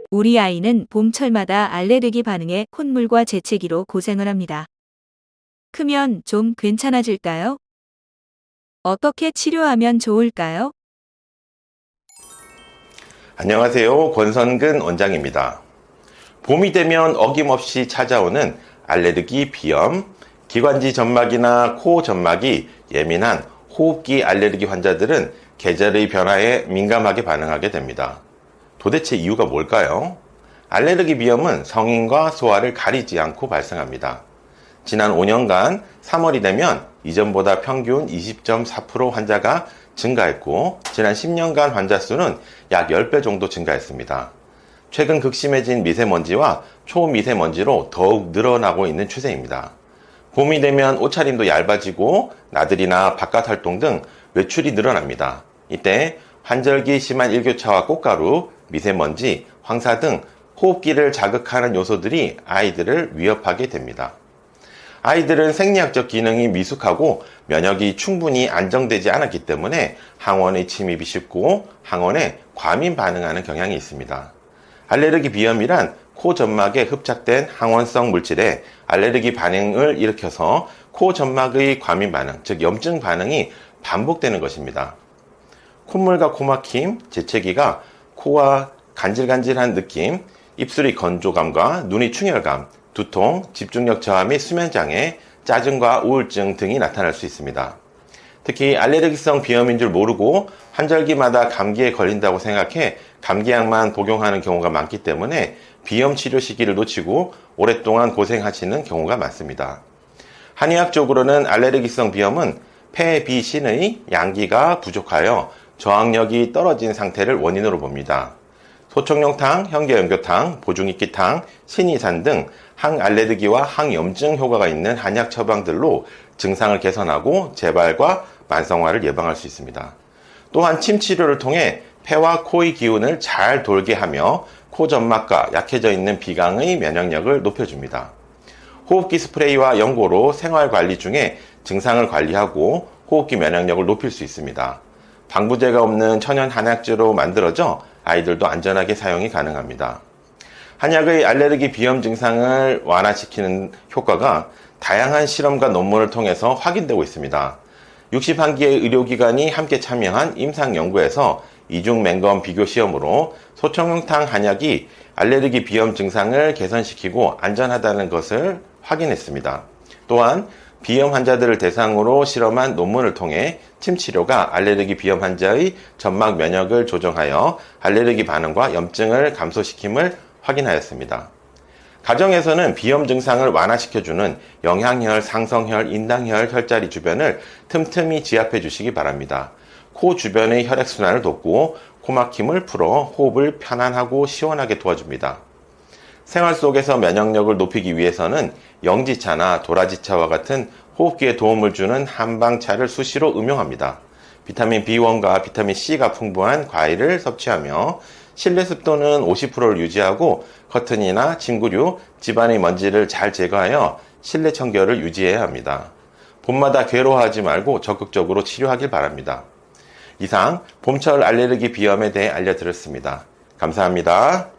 우리 아이는 봄철마다 알레르기 반응에 콧물과 재채기로 고생을 합니다. 크면 좀 괜찮아질까요? 어떻게 치료하면 좋을까요? 안녕하세요. 권선근 원장입니다. 봄이 되면 어김없이 찾아오는 알레르기 비염, 기관지 점막이나 코 점막이 예민한 호흡기 알레르기 환자들은 계절의 변화에 민감하게 반응하게 됩니다. 도대체 이유가 뭘까요? 알레르기 비염은 성인과 소아를 가리지 않고 발생합니다. 지난 5년간 3월이 되면 이전보다 평균 20.4% 환자가 증가했고, 지난 10년간 환자 수는 약 10배 정도 증가했습니다. 최근 극심해진 미세먼지와 초미세먼지로 더욱 늘어나고 있는 추세입니다. 봄이 되면 옷차림도 얇아지고 나들이나 바깥 활동 등 외출이 늘어납니다. 이때 환절기 심한 일교차와 꽃가루, 미세먼지, 황사 등 호흡기를 자극하는 요소들이 아이들을 위협하게 됩니다. 아이들은 생리학적 기능이 미숙하고 면역이 충분히 안정되지 않았기 때문에 항원의 침입이 쉽고 항원에 과민 반응하는 경향이 있습니다. 알레르기 비염이란 코 점막에 흡착된 항원성 물질에 알레르기 반응을 일으켜서 코 점막의 과민 반응, 즉 염증 반응이 반복되는 것입니다. 콧물과 코막힘, 재채기가 코와 간질간질한 느낌, 입술의 건조감과 눈의 충혈감, 두통, 집중력 저하 및 수면장애, 짜증과 우울증 등이 나타날 수 있습니다. 특히 알레르기성 비염인 줄 모르고 환절기마다 감기에 걸린다고 생각해 감기약만 복용하는 경우가 많기 때문에 비염 치료 시기를 놓치고 오랫동안 고생하시는 경우가 많습니다. 한의학적으로는 알레르기성 비염은 폐비신의 양기가 부족하여 저항력이 떨어진 상태를 원인으로 봅니다. 소청룡탕, 현계연교탕, 보중이끼탕, 신이산 등 항알레르기와 항염증 효과가 있는 한약 처방들로 증상을 개선하고 재발과 만성화를 예방할 수 있습니다. 또한 침 치료를 통해 폐와 코의 기운을 잘 돌게 하며 코 점막과 약해져 있는 비강의 면역력을 높여줍니다. 호흡기 스프레이와 연고로 생활관리 중에 증상을 관리하고 호흡기 면역력을 높일 수 있습니다. 방부제가 없는 천연 한약재로 만들어져 아이들도 안전하게 사용이 가능합니다. 한약의 알레르기 비염 증상을 완화시키는 효과가 다양한 실험과 논문을 통해서 확인되고 있습니다. 61개의 의료기관이 함께 참여한 임상연구에서 이중 맹검 비교 시험으로 소청룡탕 한약이 알레르기 비염 증상을 개선시키고 안전하다는 것을 확인했습니다. 또한 비염 환자들을 대상으로 실험한 논문을 통해 침 치료가 알레르기 비염 환자의 점막 면역을 조정하여 알레르기 반응과 염증을 감소시킴을 확인하였습니다. 가정에서는 비염 증상을 완화시켜주는 영양혈, 상성혈, 인당혈 혈자리 주변을 틈틈이 지압해 주시기 바랍니다. 코 주변의 혈액순환을 돕고 코막힘을 풀어 호흡을 편안하고 시원하게 도와줍니다. 생활 속에서 면역력을 높이기 위해서는 영지차나 도라지차와 같은 호흡기에 도움을 주는 한방차를 수시로 음용합니다. 비타민 B1과 비타민 C가 풍부한 과일을 섭취하며 실내 습도는 50%를 유지하고 커튼이나 침구류, 집안의 먼지를 잘 제거하여 실내 청결을 유지해야 합니다. 봄마다 괴로워하지 말고 적극적으로 치료하길 바랍니다. 이상 봄철 알레르기 비염에 대해 알려드렸습니다. 감사합니다.